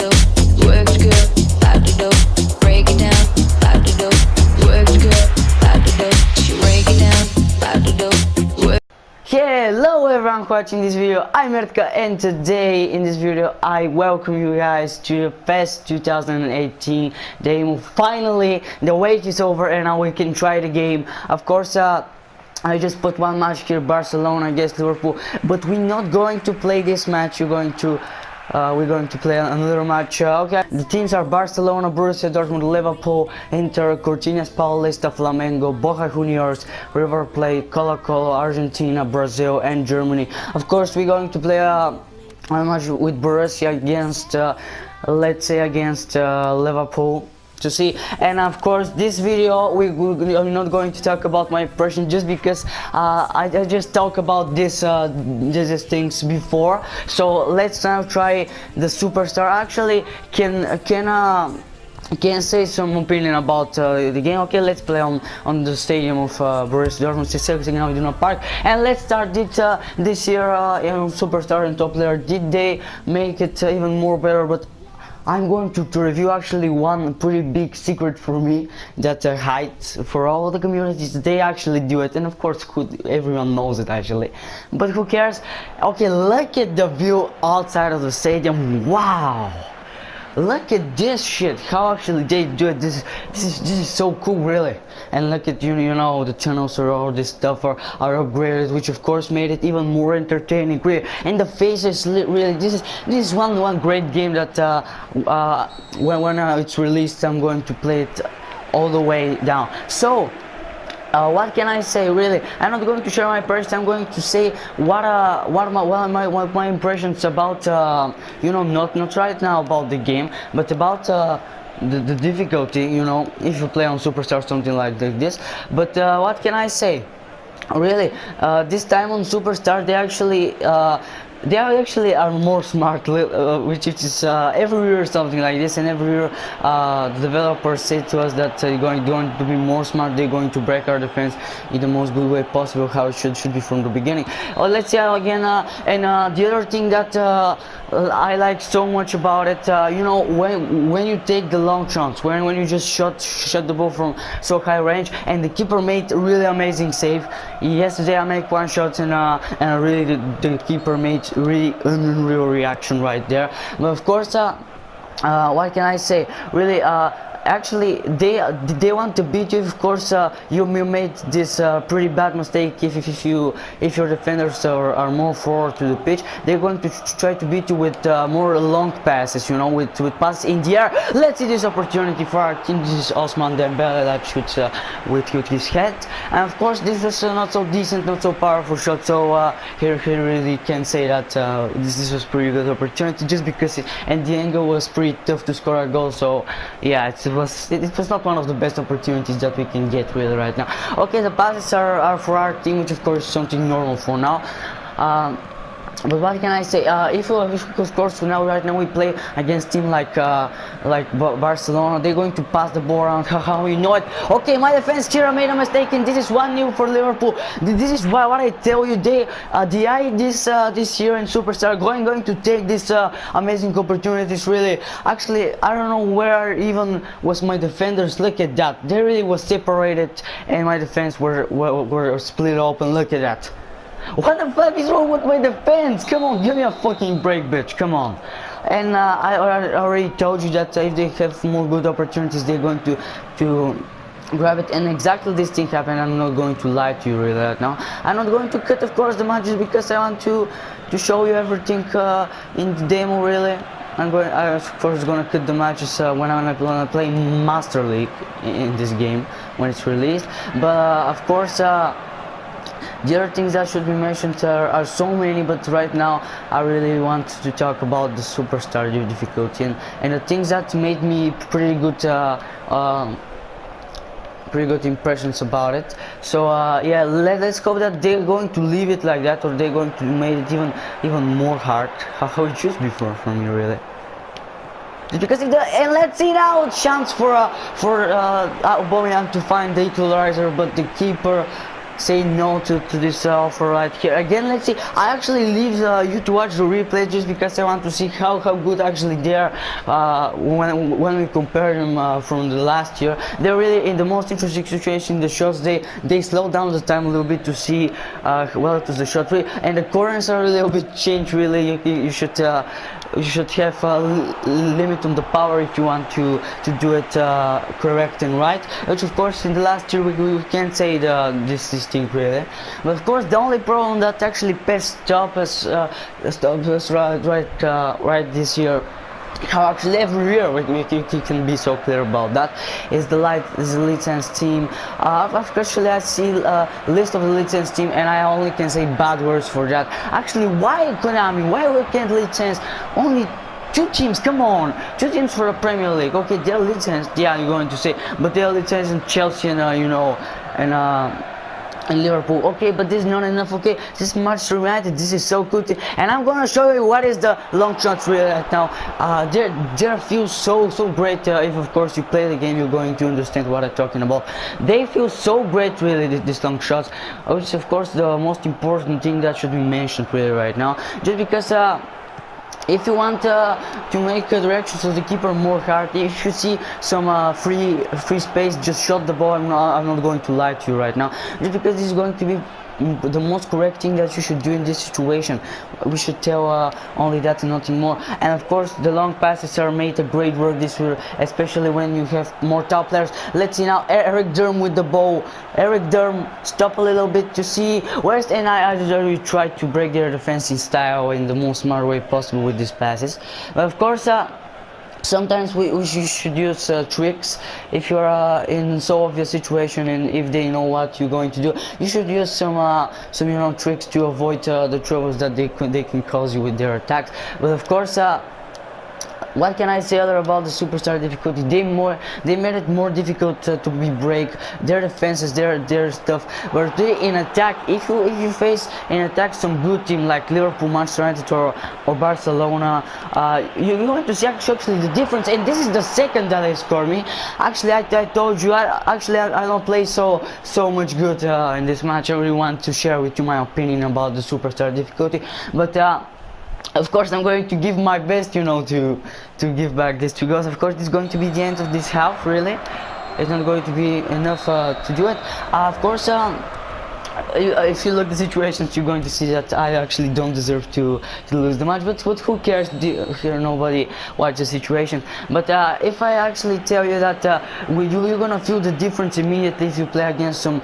do, works good, about to do, break it down, about to do, works good, about to do, she break it down, about to do, work. Hello everyone watching this video, I'm Ertka, and today in this video I welcome you guys to PES 2018 demo. Finally, the wait is over and now we can try the game. Of course, I just put one match here, Barcelona against Liverpool, but we're not going to play this match. We're going to play another match. Okay, the teams are Barcelona, Borussia Dortmund, Liverpool, Inter, Cortinas, Paulista, Flamengo, Boca Juniors, River Plate, Colo-Colo, Argentina, Brazil, and Germany. Of course, we're going to play a match with Borussia against, let's say, against Liverpool. To see. And of course this video I'm not going to talk about my impression, just because I just talk about these things before. So let's now try the superstar. Actually can say some opinion about the game. Okay, let's play on the stadium of Borussia Dortmund, 66 in Iduna Park, and let's start it this year. Superstar and top player, did they make it even more better? But I'm going to review actually one pretty big secret for me that I hide for all the communities. They actually do it, and of course everyone knows it actually, but who cares? Okay, look at the view outside of the stadium. Wow, look at this shit, how actually they do it. This is so cool, really. And look at you know the tunnels or all this stuff are upgraded, which of course made it even more entertaining, really. And the faces, really, this is one great game that when it's released I'm going to play it all the way down. So what can I say, really? I'm not going to share my impressions. I'm going to say what my impressions about not right now about the game, but about the difficulty, if you play on Superstar, something like this. But what can I say, really? This time on Superstar they actually are more smart, which is every year something like this, and every year the developers say to us that they're going to be more smart. They're going to break our defense in the most good way possible, how it should be from the beginning. Let's see again, and the other thing that I like so much about it, when you take the long shots, when you just shot the ball from so high range, and the keeper made really amazing save. Yesterday I made one shot, and really the keeper made really unreal reaction right there. But of course, what can I say, really? Actually they want to beat you. Of course, you made this pretty bad mistake. If your defenders are more forward to the pitch, they're going to try to beat you with more long passes, with passes in the air. Let's see this opportunity for our team. This is Osman Dembele that shoots with his head, and of course this was not so decent, not so powerful shot. So here really can say that this was pretty good opportunity, just because and the angle was pretty tough to score a goal. So yeah, it was not one of the best opportunities that we can get really right now. Okay, the passes are for our team, which of course is something normal for now. But what can I say? If of course right now we play against team like Barcelona, they're going to pass the ball around. How you know it? Okay, my defense here made a mistake, and this is 1-0 for Liverpool. This is what I tell you. They this year in Superstar going to take this amazing opportunities. Really, actually, I don't know where even was my defenders. Look at that. They really was separated, and my defense were split open. Look at that. What the fuck is wrong with my defense? Come on, give me a fucking break, bitch. Come on. And I already told you that if they have more good opportunities, they're going to grab it. And exactly this thing happened. I'm not going to lie to you really right now. I'm not going to cut, of course, the matches, because I want to show you everything in the demo, really. I of course gonna cut the matches when I'm gonna play Master League in this game when it's released. But of course, the other things that should be mentioned are so many, but right now I really want to talk about the Superstar difficulty and the things that made me pretty good impressions about it. So yeah, let's hope that they're going to leave it like that, or they're going to make it even more hard, how it should be for me, really. Because and let's see now, chance for Aubameyang to find the equalizer, but the keeper say no to this offer right here. Again, let's see. I actually leave you to watch the replay just because I want to see how good actually they are when we compare them from the last year. They're really in the most interesting situation. The shots, they slow down the time a little bit to see well it was the shot really, and the corners are a little bit changed really. You should have a limit on the power if you want to do it correct and right, which of course in the last year we can't say this thing really. But of course the only problem that actually PES stopped us right this year, how actually every year we can be so clear about that, is the license team. Actually I see a list of the license team and I only can say bad words for that. Actually, why Konami, why we can't license only 2 teams? Come on, 2 teams for the Premier League. Okay, they're licensed, yeah, you're going to say, but they're licensed in Chelsea and you know, and Liverpool. Okay, but this is not enough. Okay, this is Manchester United. This is so good, and I'm gonna show you what is the long shots really right now. They feel so great. If of course you play the game, you're going to understand what I'm talking about. They feel so great really, these long shots, which is of course the most important thing that should be mentioned really right now, just because if you want to make the directions of the keeper more hard, if you see some free space, just shot the ball. I'm not going to lie to you right now, just because this is going to be the most correct thing that you should do in this situation. We should tell only that and nothing more. And of course the long passes are made a great work this year, especially when you have more top players. Let's see now Eric Durm with the ball. Eric Durm, stop a little bit to see where's, and I really tried to break their defensive style in the most smart way possible with these passes. But of course sometimes we should use tricks. If you're in so obvious situation and if they know what you're going to do, you should use some you know, tricks to avoid the troubles that they can cause you with their attacks. But of course what can I say other about the superstar difficulty? They made it more difficult to be break their defenses, their stuff. But they in attack, if you face in attack some good team like Liverpool, Manchester United or Barcelona, you're going to see actually the difference. And this is the second that they scored me. Actually, I told you I don't play so much good in this match. I really want to share with you my opinion about the superstar difficulty, but of course I'm going to give my best, you know, to give back this to goals. Of course it's going to be the end of this half really. It's not going to be enough to do it. Of course if you look at the situations, you're going to see that I actually don't deserve to lose the match, but who cares? Here nobody watch the situation. But if I actually tell you that you're gonna feel the difference immediately if you play against some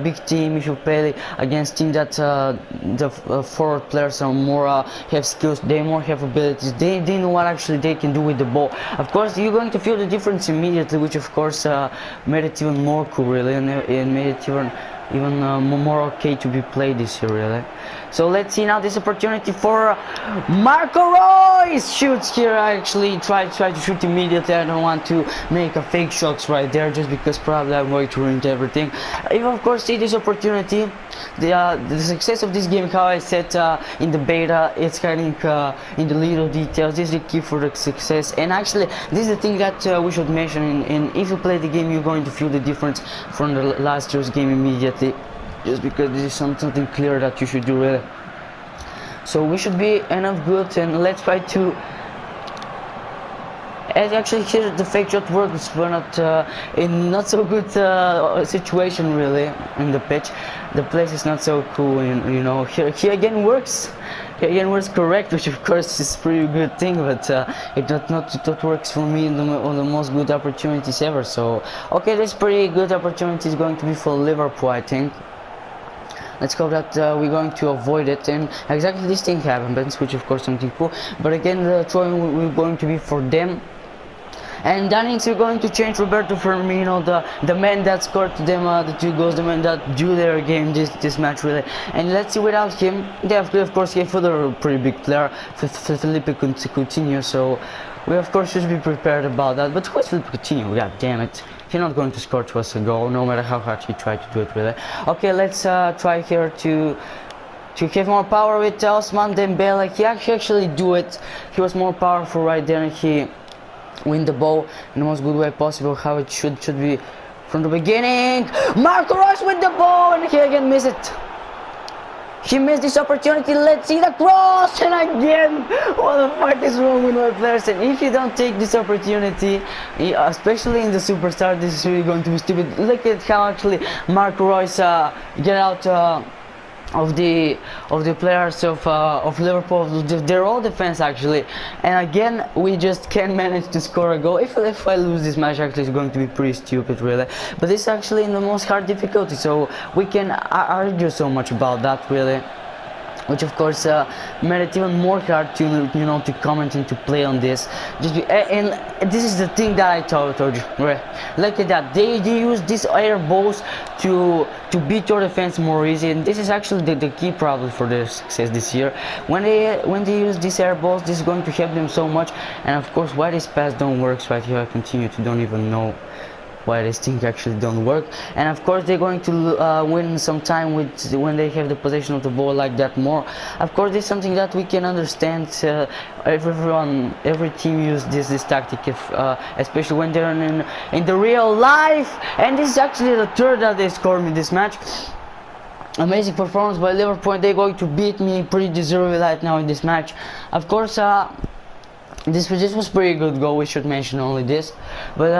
big team, if you play against team that the forward players are more have skills, they more have abilities, they know what actually they can do with the ball. Of course you're going to feel the difference immediately, which of course made it even more cool really, and made it even more okay to be played this year really. So let's see now this opportunity for Marco Reus. Shoots here. I actually try to shoot immediately. I don't want to make a fake shots right there just because probably I'm going to ruin everything. If of course see this opportunity, the success of this game, how I said in the beta, it's hiding in the little details. This is the key for the success, and actually this is the thing that we should mention. And if you play the game, you're going to feel the difference from the last year's game immediately, just because this is something clear that you should do really. So we should be enough good, and let's try to. And actually here the fake shot works, but not in not so good situation really in the pitch. The place is not so cool, and you know here again works. Here again works correct, which of course is a pretty good thing, but it works for me on the most good opportunities ever. So okay, this pretty good opportunity is going to be for Liverpool, I think. Let's hope that we're going to avoid it, and exactly this thing happens, which of course something cool. But again, the throwing we're going to be for them. And that means we're going to change Roberto Firmino, the man that scored to them the 2 goals, the man that drew their game this match really. And let's see, without him, they have of course gave further pretty big player, Felipe Coutinho. So we of course should be prepared about that. But who is Felipe Coutinho? God damn it! He's not going to score to us a goal, no matter how hard he tried to do it really. Okay, let's try here to have more power with Ousmane Dembele. He actually do it. He was more powerful right there, and he win the ball in the most good way possible, how it should be from the beginning. Marco Reus with the ball, and he again missed it. He missed this opportunity. Let's see the cross, and again, what the fuck is wrong with my players? And if you don't take this opportunity, especially in the superstar, this is really going to be stupid. Look at how actually Marco Reus get out of the players of Liverpool. They're all defense actually, and again we just can't manage to score a goal. If I lose this match, actually it's going to be pretty stupid really, but it's actually in the most hard difficulty, so we can argue so much about that really, which of course made it even more hard to to comment and to play on this. And this is the thing that I told you, right? Look at that, they use these air balls to beat your defense more easy, and this is actually the key problem for their success this year. When they use these air balls, this is going to help them so much. And of course, why this pass don't work right here, I continue to don't even know why this thing actually don't work. And of course they're going to win some time with when they have the possession of the ball like that more. Of course this is something that we can understand. Every team use this tactic, especially when they're in the real life. And this is actually the third that they scored in this match. Amazing performance by Liverpool. They're going to beat me pretty deservedly right now in this match. Of course this was pretty good goal, we should mention only this, but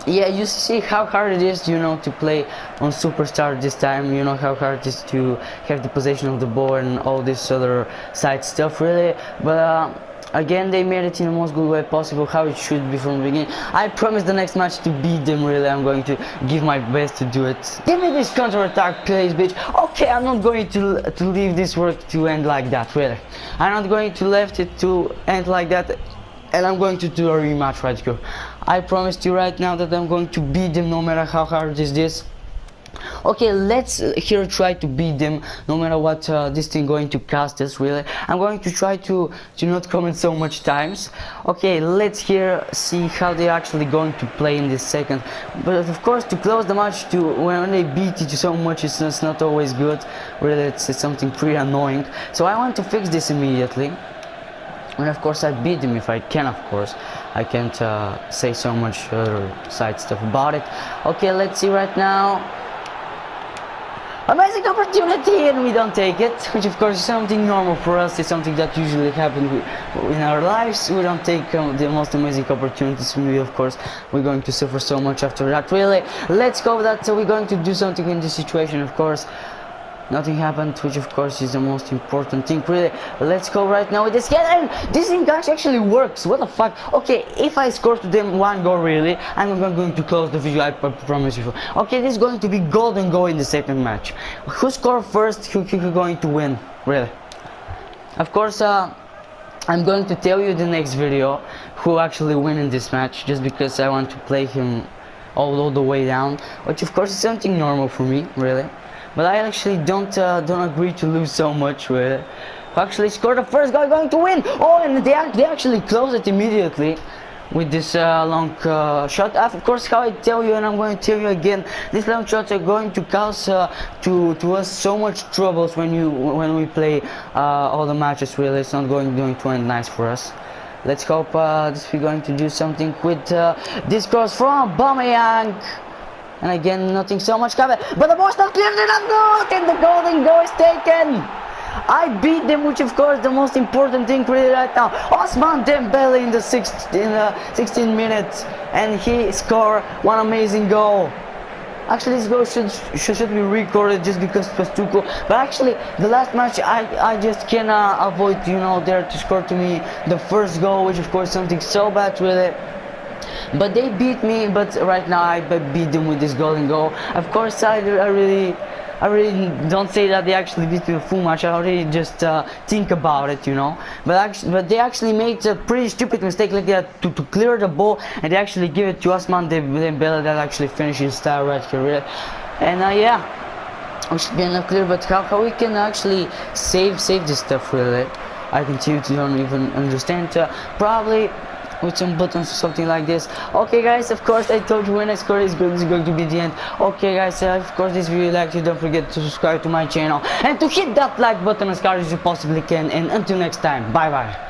yeah, you see how hard it is, to play on superstar this time. You know how hard it is to have the possession of the ball and all this other side stuff really. But again, they made it in the most good way possible, how it should be from the beginning. I promise the next match to beat them really. I'm going to give my best to do it. Give me this counter attack, please, bitch. Okay, I'm not going to leave this work to end like that really. I'm not going to leave it to end like that. And I'm going to do a rematch right here. I promised you right now that I'm going to beat them no matter how hard is this. Okay, let's here try to beat them no matter what this thing going to cost us really. I'm going to try to not comment so much times. Okay, let's here see how they're actually going to play in this second. But of course, to close the match, when they beat you so much, it's not always good really. It's something pretty annoying, so I want to fix this immediately. And of course I beat them if I can, of course. I can't say so much other side stuff about it. Okay, let's see right now. Amazing opportunity, and we don't take it, which of course is something normal for us. It's something that usually happens in our lives. We don't take the most amazing opportunities. We, of course, we're going to suffer so much after that really. Let's go that we're going to do something in this situation, of course. Nothing happened, which of course is the most important thing really. Let's go right now with this head, and this thing actually works. What the fuck? Okay, if I score to them one goal really, I'm not going to close the video, I promise you. Okay, this is going to be golden goal in the second match. Who scored first, who's going to win really. Of course I'm going to tell you the next video who actually win in this match, just because I want to play him all the way down, which of course is something normal for me really. But I actually don't agree to lose so much with it. Who actually scored the first goal, going to win? Oh, and they actually close it immediately with this long shot. Of course, how I tell you, and I'm going to tell you again, these long shots are going to cause to us so much troubles when we play all the matches. Really, it's not going to end nice for us. Let's hope this we're going to do something with this cross from Aubameyang. And again, nothing so much covered, but the ball's not clear enough, good, and the golden goal is taken. I beat them, which of course the most important thing really right now. Ousmane Dembele in the 16 minutes, and he scored one amazing goal. Actually, this goal should be recorded just because it was too cool. But actually, the last match I just cannot avoid, there to score to me the first goal, which of course is something so bad really. But they beat me, but right now I beat them with this golden goal. Of course, I really don't say that they actually beat me the full match. I already just think about it, But they actually made a pretty stupid mistake like that to clear the ball, and they actually give it to Ousmane Dembele that actually finishes style right here. And yeah, we should be enough clear. But how we can actually save this stuff really? I continue to don't even understand. Probably with some buttons or something like this. Okay guys, of course I told you when I score this is going to be the end. Okay guys, of course this video liked you, don't forget to subscribe to my channel and to hit that like button as hard as you possibly can, and until next time, bye bye.